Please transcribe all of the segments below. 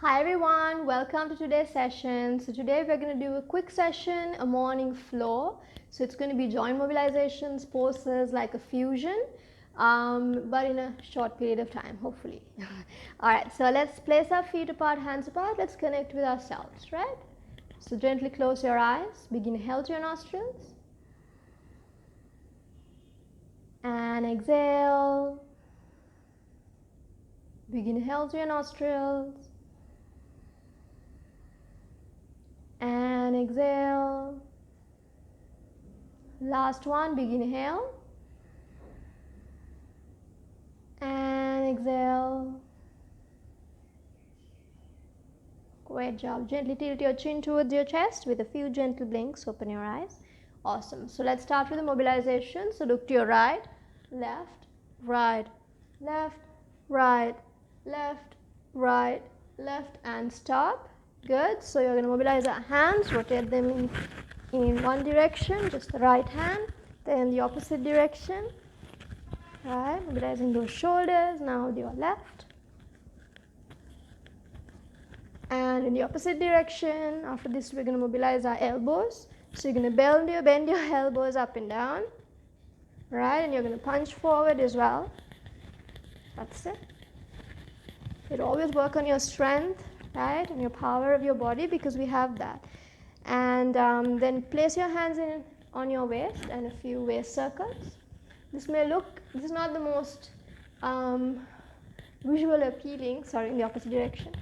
Hi everyone, welcome to today's session. So today we're going to do a quick session, a morning flow. So it's going to be joint mobilizations, poses like a fusion, but in a short period of time, hopefully. Alright, so let's place our feet apart, hands apart. Let's connect with ourselves, right? So gently close your eyes, begin to inhale through your nostrils. And exhale. Begin to inhale through your nostrils. And exhale. Last one, begin inhale. And exhale. Great job. Gently tilt your chin towards your chest with a few gentle blinks. Open your eyes. Awesome. So let's start with the mobilization. So look to your right, left, right, left, right, left, right, left, and stop. Good. So you're going to mobilize our hands, rotate them in one direction, just the right hand, then the opposite direction. Right, mobilizing those shoulders. Now with your left. And in the opposite direction. After this, we're going to mobilize our elbows. So you're going to bend your elbows up and down. Right, and you're going to punch forward as well. That's it. You'd always work on your strength, right, and your power of your body, because we have that. And then place your hands on your waist and a few waist circles. This is not the most visual appealing, in the opposite direction,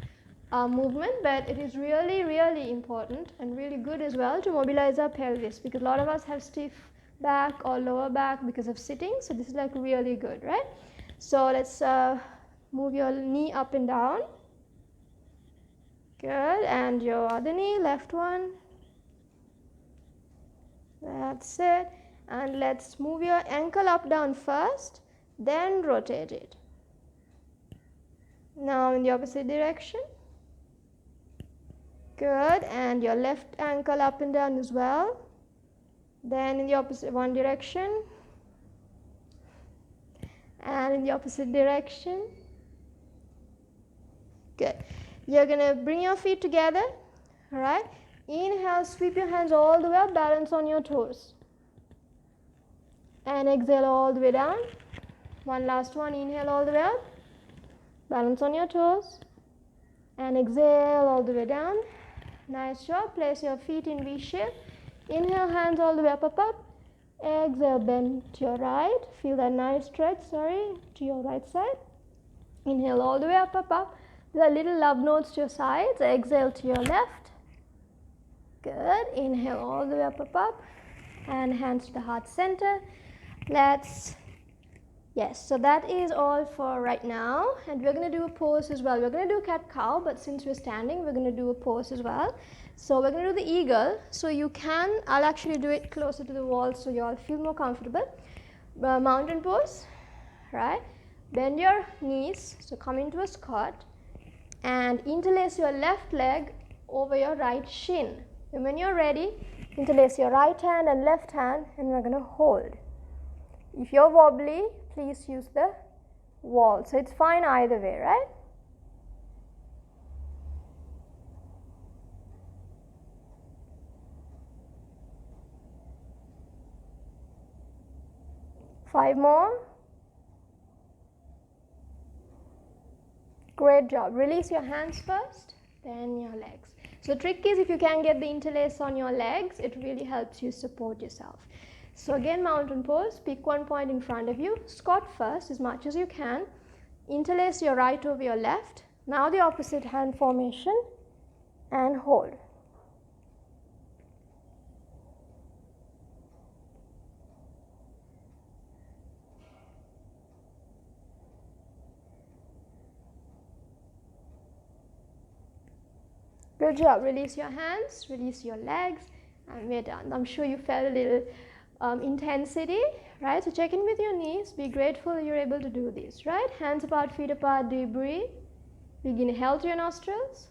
movement, but it is really, really important and really good as well to mobilize our pelvis, because a lot of us have stiff back or lower back because of sitting. So this is like really good, right? So let's move your knee up and down. Good. And your other knee, left one. That's it. And let's move your ankle up, down first, then rotate it. Now in the opposite direction. Good. And your left ankle up and down as well. Then in the opposite one direction. And in the opposite direction. Good. You're going to bring your feet together. All right. Inhale, sweep your hands all the way up, balance on your toes. And exhale all the way down. One last one, inhale all the way up, balance on your toes. And exhale all the way down. Nice job. Place your feet in V shape. Inhale, hands all the way up, up, up. Exhale, bend to your right. Feel that nice stretch, to your right side. Inhale all the way up, up, up. There are little love notes to your sides. Exhale to your left. Good. Inhale all the way up, up, up. And hands to the heart center. So that is all for right now. And we're going to do a pose as well. We're going to do cat-cow, but since we're standing, we're going to do a pose as well. So we're going to do the eagle. So I'll actually do it closer to the wall so you all feel more comfortable. Mountain pose, right? Bend your knees, so come into a squat. And interlace your left leg over your right shin. And when you're ready, interlace your right hand and left hand, and we're going to hold. If you're wobbly, please use the wall. So it's fine either way, right? Five more. Great job. Release your hands first, then your legs. So the trick is, if you can get the interlace on your legs, it really helps you support yourself. So again, mountain pose, pick one point in front of you, squat first as much as you can, interlace your right over your left, now the opposite hand formation, and hold. Good job. Release your hands, release your legs, and we're done. I'm sure you felt a little intensity, right? So check in with your knees. Be grateful that you're able to do this, right? Hands apart, feet apart. Do you breathe? Begin to inhale through your nostrils.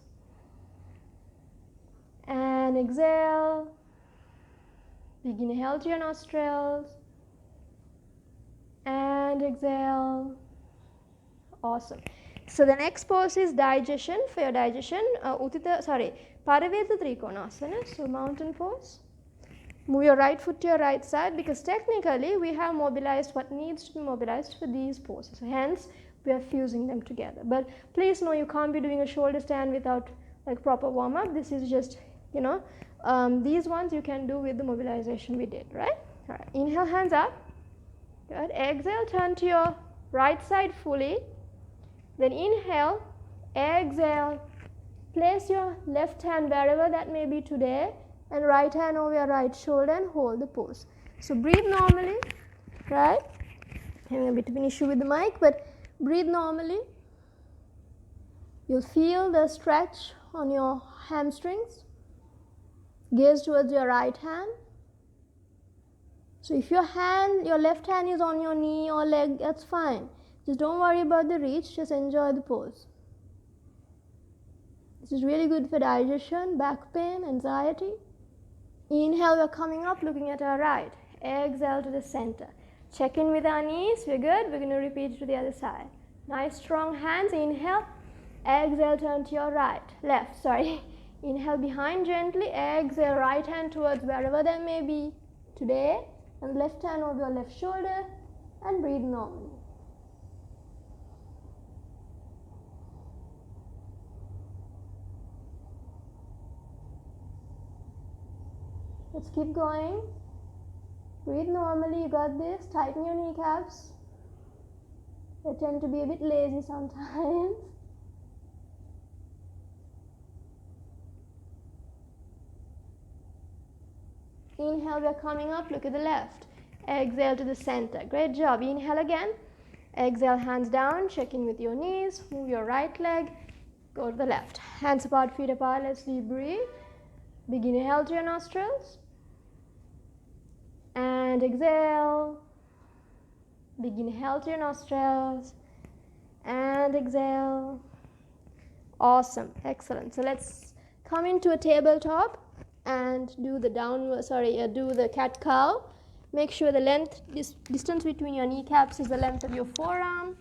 And exhale. Begin to inhale through your nostrils. And exhale. Awesome. So the next pose is digestion. For your digestion, Parivirta Trikonasana, so mountain pose. Move your right foot to your right side, because technically we have mobilized what needs to be mobilized for these poses. Hence, we are fusing them together. But please know, you can't be doing a shoulder stand without like proper warm up. This is just, you know, these ones you can do with the mobilization we did, right? All right, inhale, hands up. Good. Exhale, turn to your right side fully. Then inhale, exhale, place your left hand wherever that may be today, and right hand over your right shoulder, and hold the pose. So breathe normally, right? Having a bit of an issue with the mic, but breathe normally. You'll feel the stretch on your hamstrings. Gaze towards your right hand. So if your left hand is on your knee or leg, that's fine. Just don't worry about the reach, just enjoy the pose. This is really good for digestion, back pain, anxiety. Inhale, we're coming up, looking at our right. Exhale to the center. Check in with our knees, we're good. We're going to repeat to the other side. Nice strong hands, inhale. Exhale, turn to your left. Inhale behind gently, exhale, right hand towards wherever that may be today, and left hand over your left shoulder, and breathe normally. Let's keep going. Breathe normally, you got this. Tighten your kneecaps. They tend to be a bit lazy sometimes. Inhale, we're coming up, look at the left. Exhale to the center. Great job. Inhale again. Exhale, hands down, check in with your knees. Move your right leg, go to the left. Hands apart, feet apart, let's deep breathe. Big inhale to your nostrils. And exhale. Big inhale to your nostrils. And exhale. Awesome. Excellent. So let's come into a tabletop and do the do the cat cow. Make sure the distance between your kneecaps is the length of your forearm.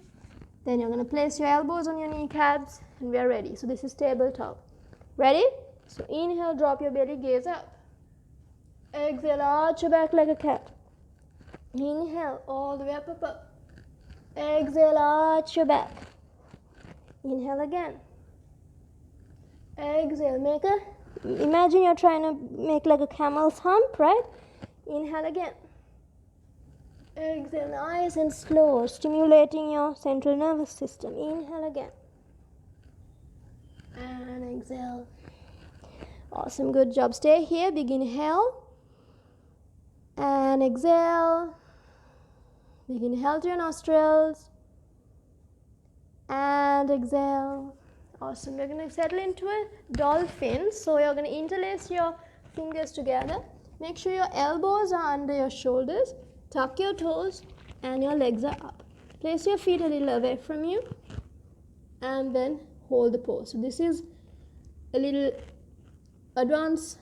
Then you're going to place your elbows on your kneecaps, and we are ready. So this is tabletop. Ready? So inhale, drop your belly, gaze up. Exhale, arch your back like a cat. Inhale, all the way up. Exhale, arch your back. Inhale again. Exhale, imagine you're trying to make like a camel's hump, right? Inhale again. Exhale, nice and slow, stimulating your central nervous system. Inhale again. And exhale. Awesome, good job. Stay here, big inhale. And exhale. Big inhale to your nostrils. And exhale. Awesome. We're going to settle into a dolphin. So you're going to interlace your fingers together. Make sure your elbows are under your shoulders. Tuck your toes and your legs are up. Place your feet a little away from you. And then hold the pose. So this is a little advanced,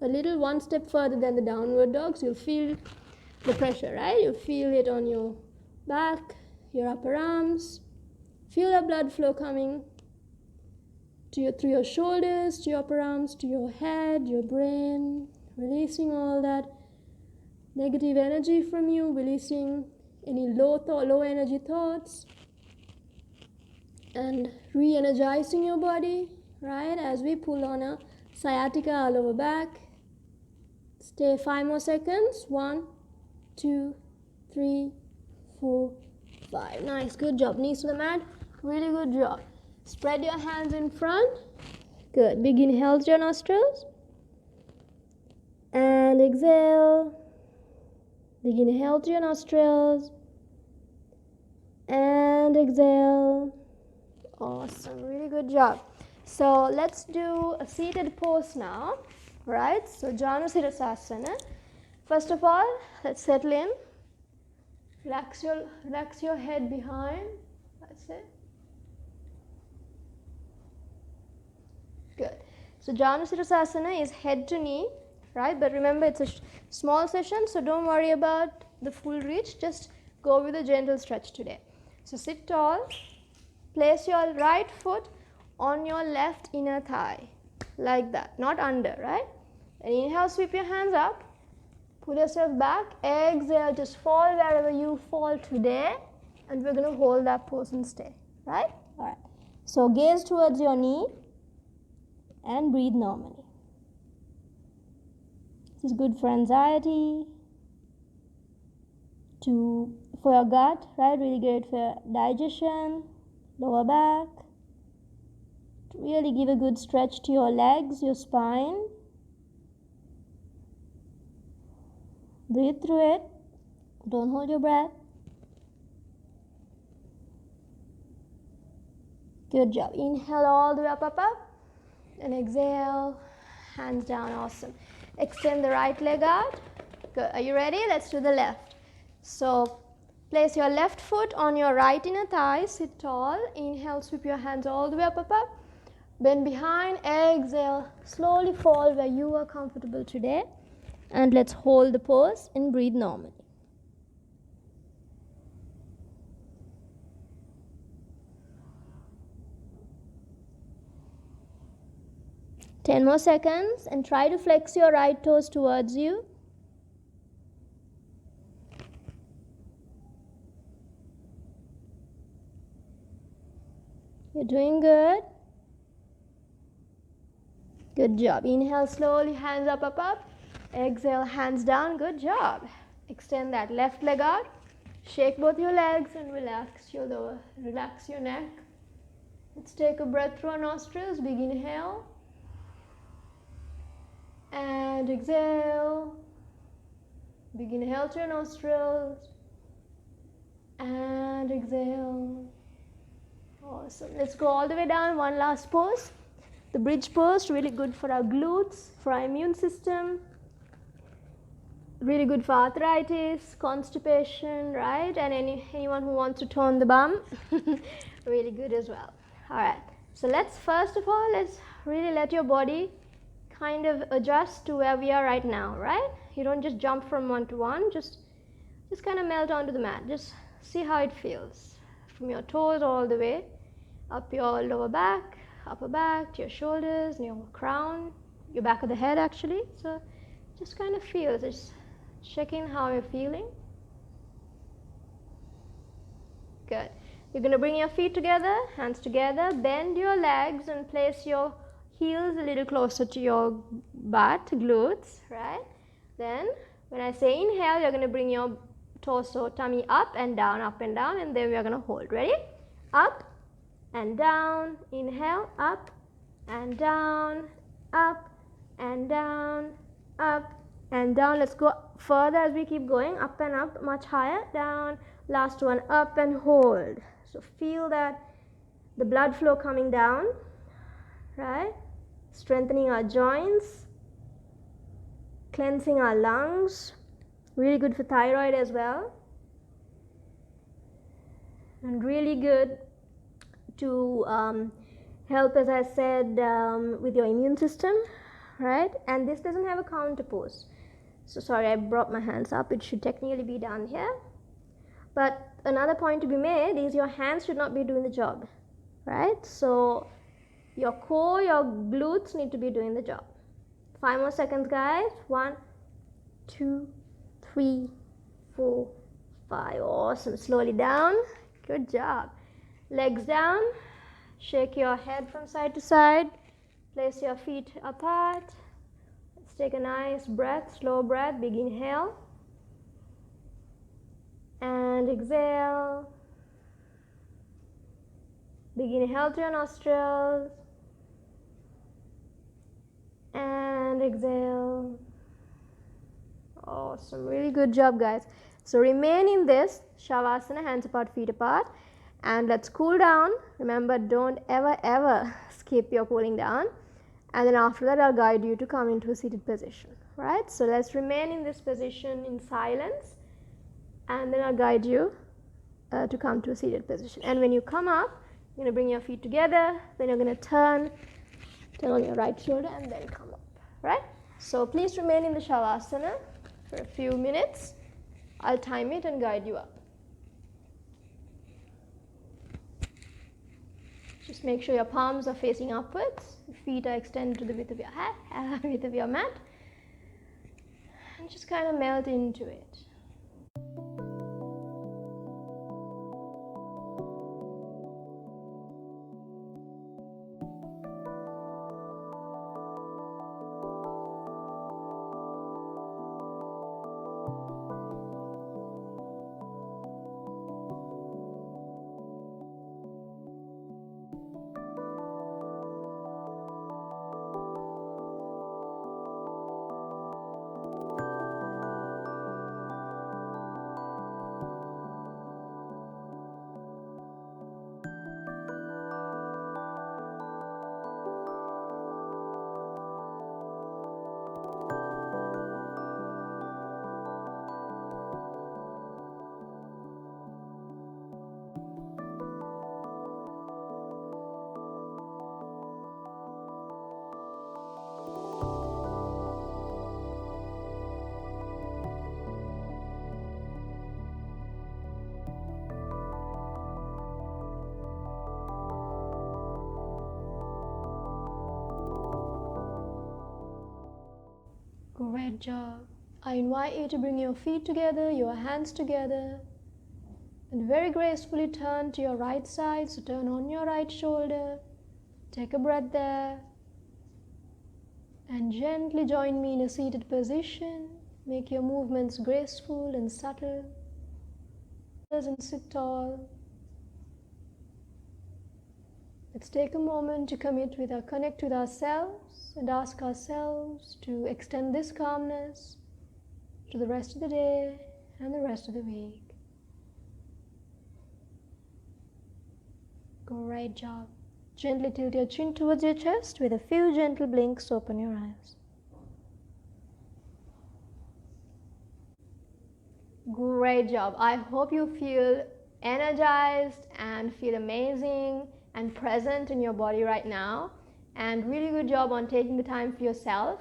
a little one step further than the downward dog. So you'll feel the pressure, right? You'll feel it on your back, your upper arms. Feel the blood flow coming through your shoulders, to your upper arms, to your head, your brain, releasing all that negative energy from you, releasing any low energy thoughts, and re-energizing your body, right? As we pull on a sciatica all over back. Stay 5 more seconds. 1, 2, 3, 4, 5. Nice, good job. Knees to the mat. Really good job. Spread your hands in front. Good. Big inhale to your nostrils. And exhale. Big inhale to your nostrils. And exhale. Awesome. Really good job. So let's do a seated pose now. Right? So Janusirasasana. First of all, let's settle in. Relax your head behind. That's it. Good. So Janusirasasana is head to knee, right? But remember, it's a small session, so don't worry about the full reach. Just go with a gentle stretch today. So sit tall, Place your right foot on your left inner thigh, like that, not under, right? And inhale, sweep your hands up, pull yourself back, exhale, just fall wherever you fall today, and we're going to hold that pose and stay, right? All right. So gaze towards your knee and breathe normally. This is good for anxiety, for your gut, right? Really great for digestion, lower back. To really give a good stretch to your legs, your spine. Breathe through it. Don't hold your breath. Good job. Inhale all the way up, up, up. And exhale, hands down. Awesome. Extend the right leg out. Good. Are you ready? Let's do the left. So place your left foot on your right inner thigh. Sit tall. Inhale, sweep your hands all the way up, up, up. Bend behind. Exhale. Slowly fall where you are comfortable today. And let's hold the pose and breathe normally. Ten more seconds and try to flex your right toes towards you. You're doing good. Good job. Inhale slowly, hands up, up, up. Exhale, hands down. Good job. Extend that left leg out. Shake both your legs and relax your lower, relax your neck. Let's take a breath through our nostrils. Big inhale. And exhale. Big inhale through your nostrils. And exhale. Awesome. Let's go all the way down. One last pose. The bridge pose, really good for our glutes, for our immune system. Really good for arthritis, constipation, right? And anyone who wants to tone the bum, really good as well. All right. So let's really let your body kind of adjust to where we are right now, right? You don't just jump from one to one, just kind of melt onto the mat. Just see how it feels from your toes all the way up your lower back, upper back, to your shoulders, and your crown, your back of the head actually. So just kind of feel, just checking how you're feeling. Good. You're going to bring your feet together, hands together, bend your legs and place your heels a little closer to your butt, glutes, right? Then when I say inhale, you're going to bring your torso, tummy up and down, and then we are going to hold. Ready? Up and down. Inhale, up and down, up and down, up and down. Let's go further as we keep going, up and up, much higher, down. Last one, up and hold. So feel that the blood flow coming down, right? Strengthening our joints, cleansing our lungs, really good for thyroid as well, and really good to help, as I said, with your immune system, right? And this doesn't have a counter pose. So sorry, I brought my hands up. It should technically be down here. But another point to be made is your hands should not be doing the job, right? So your core, your glutes need to be doing the job. 5 more seconds, guys. 1, 2, 3, 4, 5. Awesome. Slowly down. Good job. Legs down. Shake your head from side to side. Place your feet apart. Let's take a nice breath, slow breath. Big inhale. And exhale. Big inhale through your nostrils. And exhale. Awesome. Really good job, guys. So remain in this Shavasana, hands apart, feet apart. And let's cool down. Remember, don't ever skip your cooling down. And then after that, I'll guide you to come into a seated position, right? So let's remain in this position in silence. And then I'll guide you to come to a seated position. And when you come up, you're going to bring your feet together. Then you're going to turn on your right shoulder and then come up, right? So please remain in the Shavasana for a few minutes. I'll time it and guide you up. Just make sure your palms are facing upwards, your feet are extended to the width of your head, width of your mat, and just kind of melt into it. Great job. I invite you to bring your feet together, your hands together, and very gracefully turn to your right side. So turn on your right shoulder. Take a breath there. And gently join me in a seated position. Make your movements graceful and subtle. And sit tall. Let's take a moment to connect with ourselves and ask ourselves to extend this calmness to the rest of the day and the rest of the week. Great job. Gently tilt your chin towards your chest with a few gentle blinks. Open your eyes. Great job. I hope you feel energized and feel amazing and present in your body right now. And really good job on taking the time for yourself.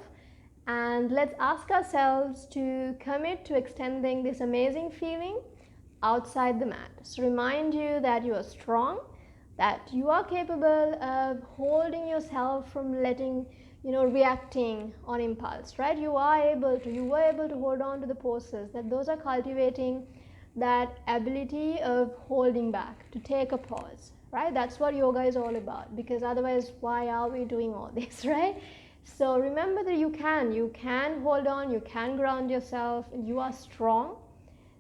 And let's ask ourselves to commit to extending this amazing feeling outside the mat. So remind you that you are strong, that you are capable of holding yourself from reacting on impulse, right? You were able to hold on to the poses, that those are cultivating that ability of holding back, to take a pause, right? That's what yoga is all about, because otherwise why are we doing all this, right? So remember that you can hold on, you can ground yourself, and you are strong.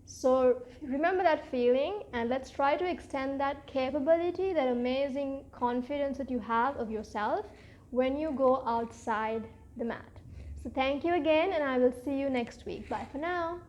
So remember that feeling, and let's try to extend that capability, that amazing confidence that you have of yourself when you go outside the mat. So thank you again, and I will see you next week. Bye for now.